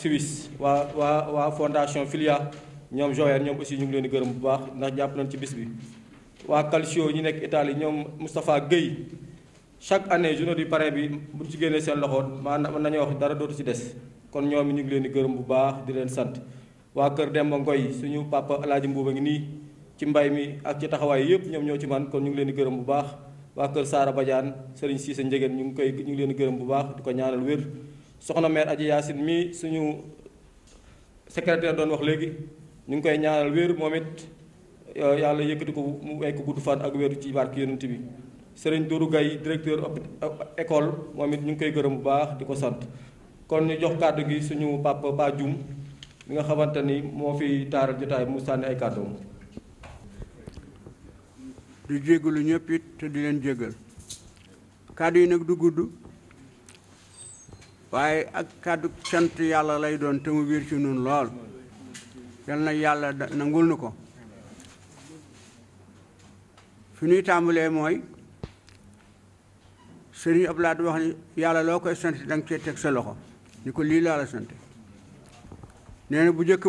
Suisse waa fondation Filia ñoom Joël ñoom aussi ñu ngi leen di gërëm bu baax ndax jàpp nañ ci bis bi. waa Calcio ñi nekk Italie ñoom Moustapha Guèye chaque année journée du parrain bi buñ ci génnee seen loxo maanaam mën nañoo wax dara dootu ci des kon ñoom ñu ngi leen di gërëm bu baax di leen sant. waa kër Demba Ngoy suñu papa El Hadj Mbuuba ngi nii ci mbay mi ak ci taxawaay yëpp ñoom ñoo ci man kon ñu ngi leen di gërëm bu baax. waa kër Saara Badiane Serigne Cissé Njegéen ñu ngi leen di gërëm bu baax di ko ñaanal wér. soxna mère Adji Yacine mii suñu secrétaire doon wax léegi ñu ngi koy ñaanal wér moom it yàlla yëkkati ko mu wekk gudd fan ak wér ci barke yonent bi. Serigne Dourou Gaye directeur école moom it ñu ngi koy gërëm bu baax di ko sant kon ñu jox kàddu gi suñu papa Ba Dioum mi nga xamante ni moo fi taaral jotaay mu sànni ay kàddoom. di jégalu ñëpp it te di leen jégal kàddu yi nag du gudd waaye ak kàddu sant yàlla lay doon te mu biir ci nun lool yal na yàlla nangul nu ko fi ñuy tàmbalee mooy Sëriñ Abdou Lahad wax ni yàlla loo koy sant da nga cee teg sa loxo ni ko lii laa la sant nee na bu njëkk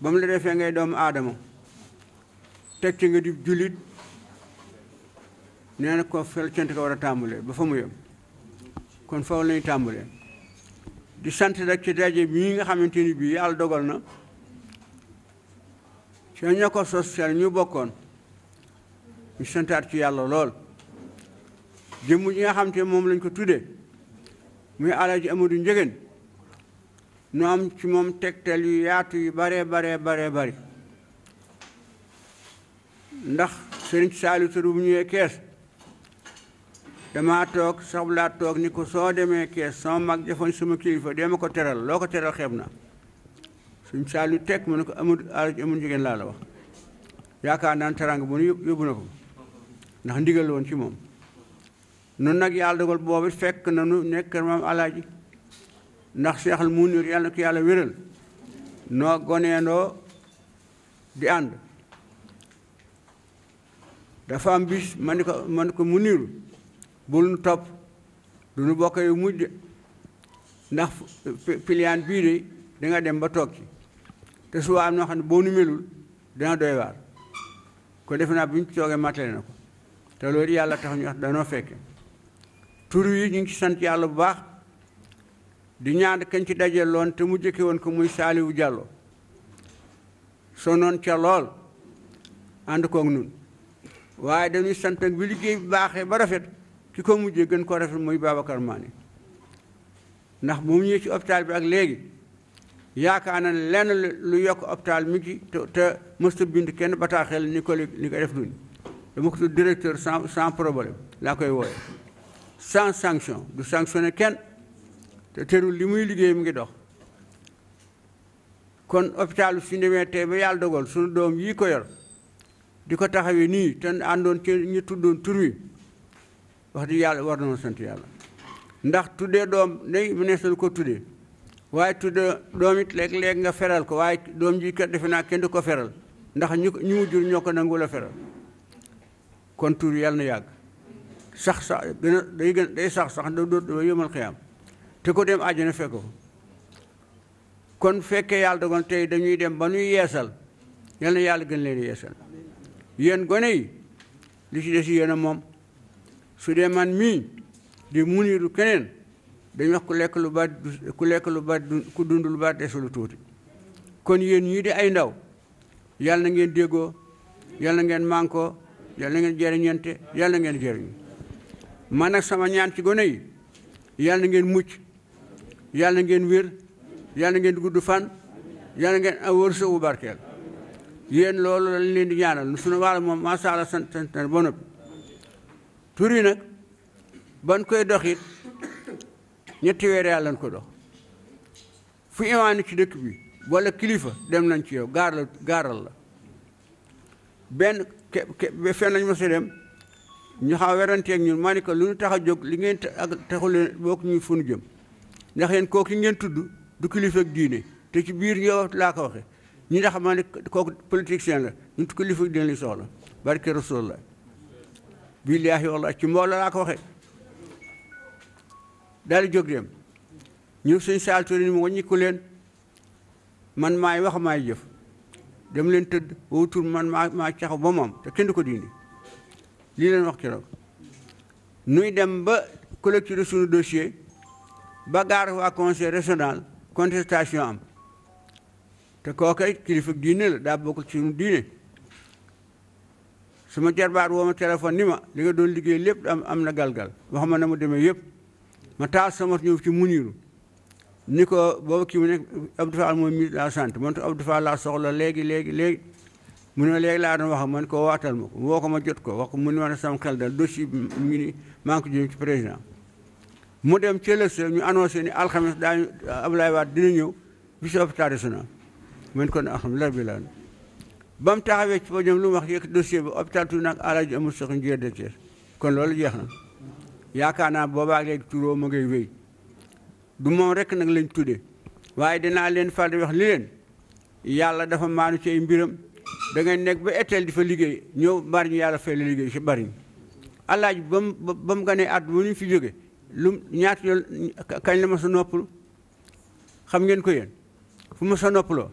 ba mu la defee ngay doomu aadama teg ci nga di jullit nee na ko fel cant ko war a tàmbalee ba fa mu yem kon foofu lañuy tàmbalee di sant rek ci daje bii nga xamante ni bii yàlla dogal na ci ña ko sos ñu bokkoon ñu santaat ci yàlla lool jëmm ji nga xam te moom lañ ko tuddee muy Alaaji Amadou Ndiéguène nu am ci moom tegtal yu yaatu yu bare bari ndax Sëriñ Saliou Touré bu ñëwee Kees damaa toog soxlaa toog ni ko soo demee Kees sama mag defoon sama kilifa dee ma ko teral loo ko teral xeeb na Sëriñ Saliou teg mu ne ko Alaaji Amadou Ndiéguène laa la wax yaakaar naan teranga bu nu yóbbu na ko ndax ndigal woon ci moom nun nag yàlla dogal boobu fekk na nu nekk maam alaaji ndax Seexal Munir yàlla na ko yàlla wéral noo goneendoo di ànd dafa am bis man ko Muniru bul nu topp du nu bokk yu mujj ndax piliyaan bii de danga dem ba toog ci te su am noo xam ne boo nu melul dana doy waar ko defe naa bi ñu toogee matale na ko te loolu yàlla tax ñu wax danoo fekke tur yi ñu ngi ci sant yàlla bu baax di ñaan kañ ci daje loon te mu jëkke woon ko muy Saliou Diallo sonoon ca lool ànd koog nun waaye dañuy sant nag bi liggéey bi baaxee ba rafet ki ko mujjee gën ko rafet muy Babacar Mané ndax moom ñëwee ci hôpital bi ak léegi yaakaar na ne lenn lu yokk hôpital mi ngi te mësta bind kenn bataaxel ni ko def duñ dama ko tudd directeur sans problème laa koy wooye sans sanction du sanctionné kenn te terul li muy liggéey mu ngi dox kon hôpital su demee tey ba yàlla dogal suñu doom yii ko yor di ko taxawee nii te àndoon ci ñu tuddoon tur wi wax di yàlla war nañoo sant yàlla ndax tuddee doom day mu nees na ko tuddee waaye tuddee doom it léeg-léeg nga feral ko waaye doom ji kat defe naa kenn du ko feral ndax ñu mu jur ñoo ko nangu la feral kon tur yàlla na yàgg sax day sax doo yëmal xiyaam te ko dem àjjana fekk ko kon fekkee yàlla dogal tey dañuy dem ba ñuy yeesal yal na yàlla gën leen yeesal yéen gone yi li ci des yéen a moom su dee man mii di Muniru keneen dañ wax ku lekk lu bari ku dund lu bari desu lu tuuti kon yéen ñii di ay ndaw yal na ngeen déggoo yal na ngeen mànkoo yal na ngeen jëriñante yal na ngeen jëriñu man nag sama ñaan ci gone yi yal na ngeen mucc yal na ngeen wér yal na ngeen gudd fan yal na ngeen wërsëg bu barkeel yéen loolu lañ leen di ñaanal suñu wàll moom macha allah sant ba noppi tur yi nag ban koy dox it ñetti weer yàlla lañ ko dox fu imaani ci dëkk bi wala kilifa dem nañ ci yow gaaral la benn fenn nañ ma sa dem ñu xaw weranteeg ñun ma ni ko lu ñu tax a jóg li ngeen taxu leen bokk ñu fu nu jëm ndax yéen kooku ngeen tudd du kilifa ak diine te ci biir yow laa ko waxe ñi nga xam ne kooku politicien la ñun kilifa ak diine li soxla barke Rasulullah billaahi wallahi ci mbooloo laa ko waxe daal di jóg dem ñëw sëñ Saal Touré ni mu wàññiku leen man maay wax maay jëf dem leen tëdd wutul man maa caxaw ba moom te kenn du ko dindi lii leen wax keroog nuy dem ba collecter suñu dossier ba gaar waa conseil régional contestation am te kooka kilifa diine la daa bokk ci suñu diine sama jarbaat woo ma téléphone ni ma li nga doon liggéey lépp am na galgal wax ma na mu demee yëpp ma taal sama ñëw ci muniru ni ko booba kii mu nekk Abdou Fall mooy ministre de la santé man Abdou Fall laa soxla léegi mu ne ma léegi laa doon wax man ko waatal ma ko woo ko ma jot ko wax ko mu ne ma ne sama xel dal dossier bi mu ngi ni maa ngi ko jëm ci président mu dem ci ëllëg sa ñu annoncé ni alxames daañu Abdoulaye Wade dina ñëw bi si hôpital régional man kon alhamdulilah bi laa ba mu taxawee ci podium lu mu wax yëkk dossier bi hôpital tu nag Alaaji amul sox njëriñ de Thiès kon loolu jeex na yaakaar naa boobaa léegi turoo ma ngay wéy du moom rek nag lañ tuddee waaye dinaa leen fal di wax li leen yàlla dafa maanu ci ay mbiram da ngay nekk ba etteel di fa liggéey ñëw bari ñu yàlla fay la liggéey si bari Alaaji ba mu ganee at bu ñu fi jóge lu ñaata yoon kañ la ma sa noppalu xam ngeen ko yéen fu ma sa noppaloo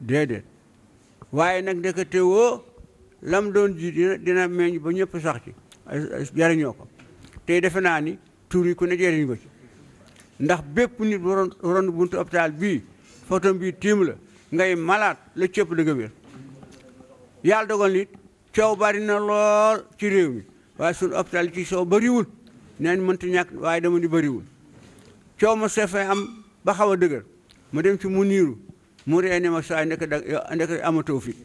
déedéet waaye nag ndekete woo lam doon ji dina meññ ba ñëpp sax ci jariñoo ko tey defe naa ni tur yi ku ne jariñ ko ci ndax bépp nit waroon buntu hôpital bii photo bii tiim la ngay malaat la cëpp da nga wér yàlla dogal nit coow bari na lool ci réew mi waaye suñu hôpital ci soow bariwul neen mënta ñàkk waaye dama di bariwul coow ma sefe am ba xaw a dëgër ma dem ci mu niiru mu ree ne ma saay ndek amatoo fit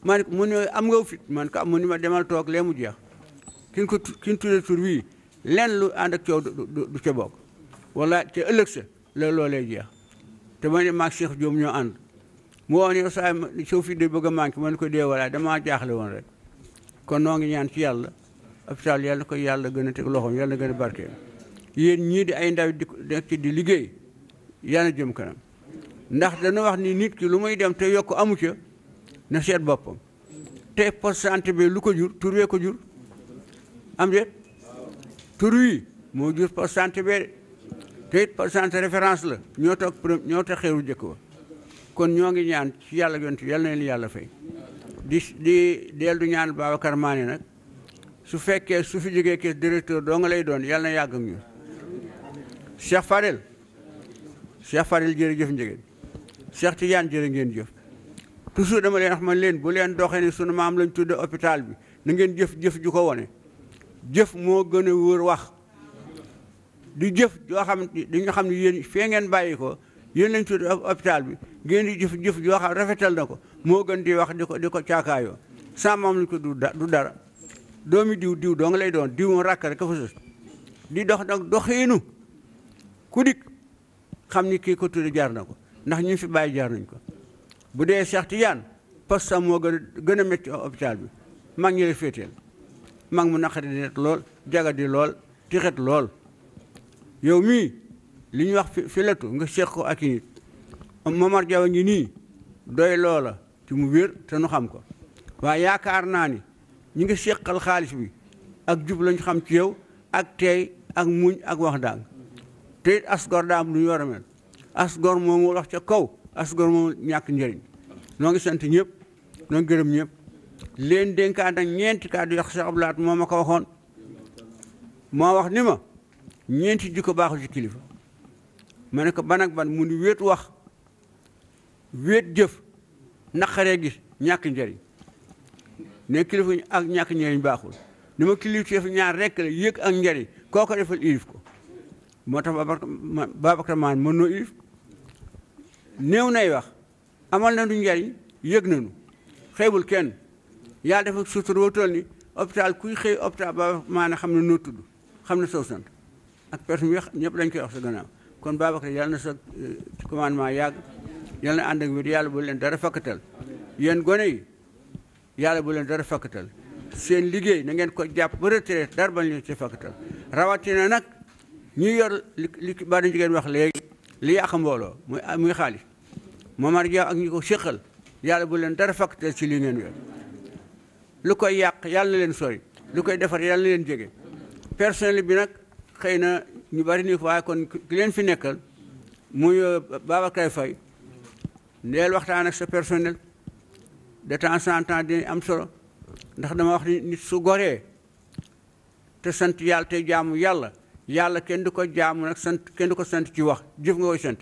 man mu ne am nga fit man ka mu ni ma demal toog lee mu jeex kin tudde tur wii lenn lu ànd ak coow du ca bokk wala ca ëllëg sa la loolee jeex te ma ne maag Cheikh Diop ñoo ànd mu woon yow saay soo fit de bëgg a manqué man ko dee walaay damaa jaaxle woon rek kon noo ngi ñaan ci yàlla hôpital yàlla na ko yàlla gën a teg loxoom yàlla na gën a barkeel yéen ñii di ay ndaw nekk ci di liggéey yàlla jëm kanam ndax dana wax ni nit ki lu muy dem te yokk amu ca na seet boppam te poste santé bi lu ko jur tur wee ko jur am déet tur wi moo jur poste santé bee te it poste santé référence la ñoo toog xeeru jëkk ba kon ñoo ngi ñaan ci yàlla yontu yàlla na leen yàlla fay di dellu ñaan Babacar Mané nag su fekkee su fi jógee kees directeur doo nga lay doon yàlla na yàgg ak ñun Cheikh Fadel jërëjëf njëgeen Cheikh Tidiane jërë ngeen jëf toujours dama leen wax man leen bu leen doxee ni sunu maam lañ tudde hôpital bi na ngeen jëf ju ko wone jëf moo gën a wóor wax di jëf joo xam dañu xam ne yéen fee ngeen bàyyi ko yéen lañ tudde hôpital bi ngeen di jëf joo xam rafetal na ko moo gën di wax di ko caakaayoo sa maam lañ ko du dara doomi diw doo nga lay doon diw moom rakk rek ka fa sës di dox nag doxiinu ku dikk xam ni kii ko tudde jaar na ko ndax ñu fi bàyyi jaar nañ ko bu dee Cheikh Tidiane poste am moo gën a métti hôpital bi mag ñi la féeteel mag mu naqari di lool jagadi lool tixet lool yow mii li ñuy wax fi letu nga seq ko ak i nit Momar Diaw ngi nii doy loola ci mu wér te nu xam ko waaye yaakaar naa ni ñi nga seqal xaalis bi ak jub lañ xam ci yow ak teey ak muñ ak wax daang te it asgor daa am lu ñu war a mel asgor moomu wax ca kaw asgor moomu ñàkk njëriñ noo ngi sant ñëpp noo ngi gërëm ñëpp leen dénkaan nag ñeenti kàddu yox Cheikh Abdou Lahad moo ma ko waxoon moo wax ni ma ñeenti jikko baaxul ci kilifa ma ne ko ban ak ban mu ni wéet wax wéet jëf naqaree gis ñàkk njëriñ ne kilifa ak ñàkk njëriñ baaxul ni ma kilifa ñaar rekk la yëg ak njëriñ koo ko defal ilif ko moo tax Babacar Mané mën noo ilif néew nay wax amal na du njëriñ yëg nañu xeebul kenn yàlla dafa sutur woo toll ni hôpital kuy xëy hôpital Babacar Mané xam ne noo tudd xam ne soo sant ak personne yi ñëpp dañ koy wax sa gannaaw kon Babacar yàlla na sa commandement yàgg yàlla na ànd ak wér yàlla bu leen dara fakkatal yéen gone yi yàlla bu leen dara fakkatal seen liggéey na ngeen ko jàpp ba retraite dara bañ leen ci fakkatal rawatina nag ñi yor li ba dañ jigéen wax léegi li yàq mbooloo muy xaalis Momar Diaw ak ñi ko séqal yàlla bu leen dara fakkatal ci li ngeen yor lu koy yàq yàlla na leen sori lu koy defar yàlla na leen jege personnel bi nag xëy na ñu bari ni waaye kon ki leen fi nekkal muy Babacar Faye ndeel waxtaan ak sa personnel de temps en temps di am solo ndax dama wax ni nit su goree te sant yàlla te jaamu yàlla yàlla kenn du ko jaamu nag sant kenn du ko sant ci wax jëf nga koy sant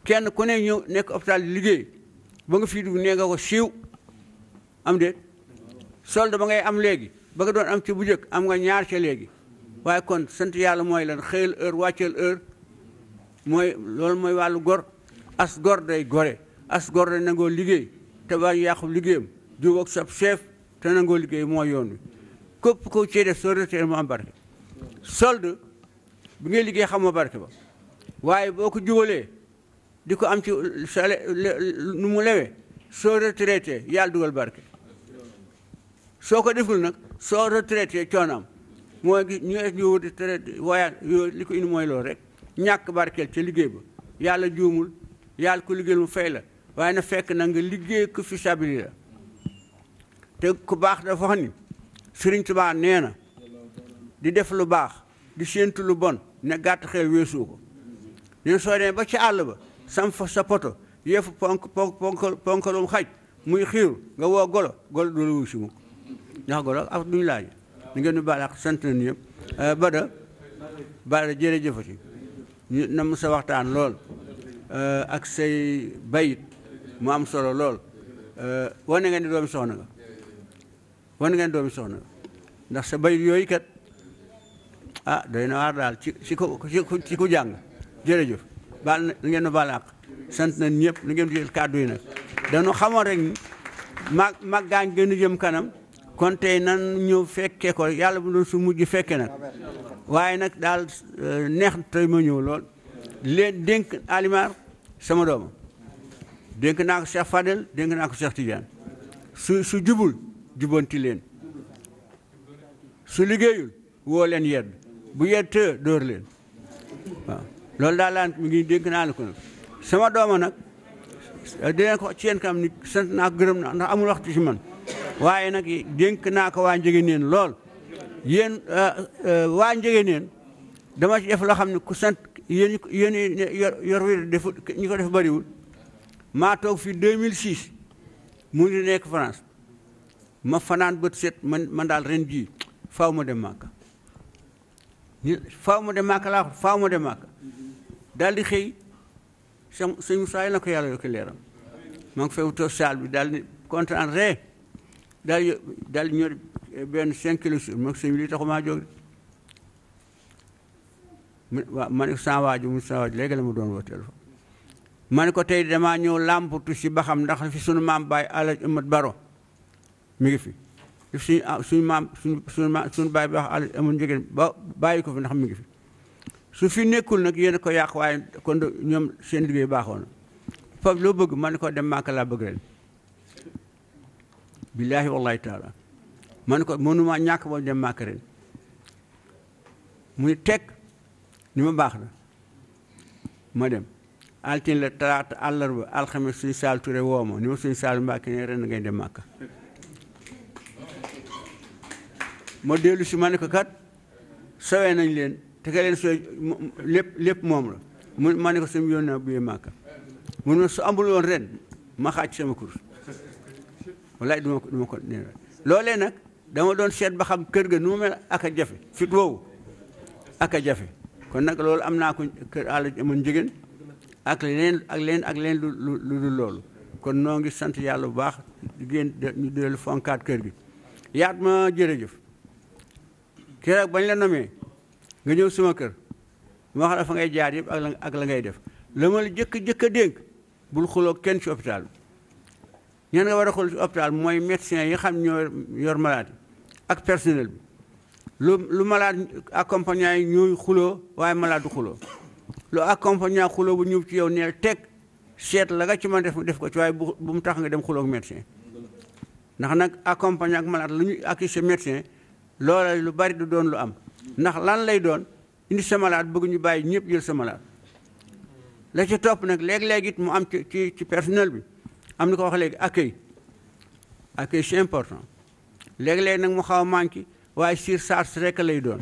kenn ku ne ñëw nekk hôpital liggéey ba nga fii dugg nee nga ko siiw am déet solde ba ngay am léegi ba nga doon am ci bu njëkk am nga ñaar ca léegi waaye kon sant yàlla mooy lan xëyal heure wàcceel heure mooy loolu mooy wàllu gor as gor day gore as gor day nangoo liggéey te bañ yàqu liggéeyam jub ak sab chef te nangoo liggéey mooy yoon wi képp ko cee def soo retraité mu am barke solde bi ngay liggéey xamoo barke ba waaye boo ko jubalee di ko am ci nu mu lewee soo retraité yàlla dugal barke soo ko deful nag soo retraité coono am mooy ñu wut retraité waaye li ko indi mooy loolu rek ñàkk barkeel ca liggéey ba yàlla juumul yàlla ko liggéeyal mu fay la waaye na fekk na nga liggéey ko fi sabili la te ku baax dafa wax ni Sëriñ Tuubaa nee na di def lu baax di séentu lu bon ne gàtt xel weesu ko ñun soo demee ba ci àll ba sam fa sa poto yeefu ponkalum xaj muy xiiru nga woo golo golo du la wuy si mukk ndax golo ak duñu laaj ni ngeen di baal ak sant nañu yëpp Bada jërëjëfati ñu nam sa waxtaan lool ak say bayit mu am solo lool wane ngeen di doomi soxna nga wane ngeen doomi soxna nga ndax sa bayit yooyu kat doy na waar daal ci ku jàng jërëjëf baal na ngeen nu baal ak sant nañ ñëpp li ngeen jël kàddu yi nag dañu xamoon rek ni mag gaañ gën a jëm kanam kon tey nan ñëw fekkee ko yàlla bu doon su mujj fekke nag waaye nag daal neex tey ma ñëw lool leen dénk Alimar sama dooma dénk naa ko Cheikh Fadel dénk naa ko Cheikh Tidiane su jubul jubanti leen su liggéeyul woo leen yedd bu yedd te dóor leen waaw loolu daal laan mi ngi dénk naa la ko nag sama dooma nag dinañ ko ci yéen kam ni sant naa ko gërëm naa ndax amul waxtu ci man waaye nag dénk naa ko waa Njëgëneen lool yéen waa Njëgëneen dama ci def loo xam ne ku sant yéen yor wi def ñi ko def bëriwul maa toog fii 2006 mu ngi nekk France ma fanaan bët set man daal ren jii faaw ma dem Màkka faaw ma dem Màkka laa faaw ma dem Màkka daal di xëy sëñ Moussa na ko yàlla yokk leeram maa ngi fay wutoo saal bi daal di kontaan ree daal di ñëw benn 5 kilos sur mag sëñ bi li taxu maa jóg waaw ma ne ko sans waaju mu sans waaju léegi la ma doon woo téléphone ma ne ko tey damaa ñëw làmpatu si ba xam ndax fi sunu maam Baye Alaaji Amat Baro mi ngi fi suñu maam suñu baay bi wax Alaaji Amat Njëgeen ba bàyyi ko fi ndax mi ngi fi su fi nekkul nag yéen a ko yàq waaye kon ñoom seen liggéey baaxoon na foofu loo bëgg ma ne ko dem Màkka laa bëgg ren billaahi wallaahi taala ma ne ko mënuma ñàkk ba dem Màkka ren muy teg ni ma baax na ma dem altine la talaata àllarba alxames suñu Saal Touré woo ma ni ma suñu Saal Mbàkke ne ren ngay dem Màkka ma dellu si ma ne ko kat sowee nañ leen te ka leen sooy lépp moom la mu ma ne ko sama yoon naa buyee Màkka mun ma su amul woon ren ma xaaj sama course wallaay duma ko nee loolee nag dama doon seet ba xam kër ga nu mu mel ak a jafe fit woowu ak a jafe kon nag loolu am naa ko kër Alaaji Amat Njëgeen ak leen lu dul loolu kon noo ngi sant yàlla bu baax di ñu dellu fonkaat kër gi yaat ma jërëjëf keroog bañ la nomee nga ñëw sama kër ma wax la fa ngay jaar yëpp ak la ngay def la ma la jëkk a dénk bul xuloo kenn ci hôpital bi ñeen nga war a xool ci hôpital mooy médecin yi xam ñoo yor malade ak personnel bi lu malade accompagnant yi ñooy xuloo waaye malade du xuloo lu accompagnant xuloo bu ñëw ci yow neel teg seet la nga ci mën def ko ci waaye bu mu tax nga dem xuloo ak médecin ndax nag accompagnant ak malade lu ñu ak sa médecin loola lu bari du doon lu am ndax lan lay doon indi sa malade bëgg ñu bàyyi ñëpp jël sa malade la ci topp nag léeg-léeg it mu am ci personnel bi am na ko wax léegi accueil c'est important léeg-léeg nag mu xaw a manqué waaye surcharge rek lay doon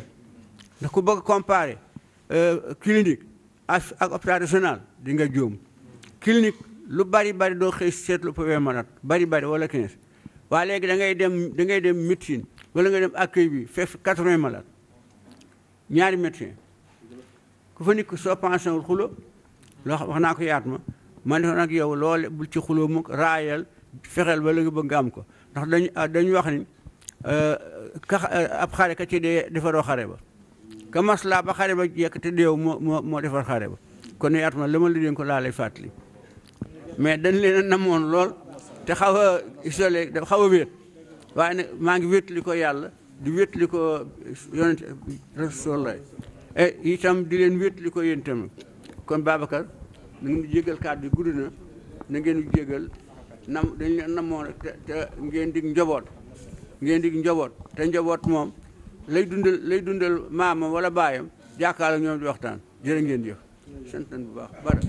ndax ku bëgg a comparer clinique ak hôpital régional di nga juum clinique lu bari doo xëy seetlu pour 20 malade bari wala 15 waaye léegi da ngay dem médecine wala nga dem accueil bi fekk 80 malade ñaari médecin ku fa nit ko soo pensé wul xulo loo wax naa ko yaat man defoon ak yow loole bul ci xuloo mukk raayal fexeel ba la nga bëgg nga am ko ndax dañu wax ni ab xare ka ci dee defaroo xare ba ka maslaa ba xare ba jekk te deew moo defar xare ba kon yaat ma la ma la dénk ko laa lay fàttali mais dañ leen a namoon lool te xaw a isolé xaw a wéet waaye nag maa ngi wéetli ko yàlla di wéetli ko yonent Rasulullah et itam di leen wéetli ko yéen tamit kon Babacar na ngeen di jégal kàddu yi gudd na ngeen di jégal dañ leen namoon te ngeen dig njaboot te njaboot moom lay dundal maamam wala baayam jàkkaarloo ñoom di waxtaan jërë ngeen jëf sant nañ bu baax bara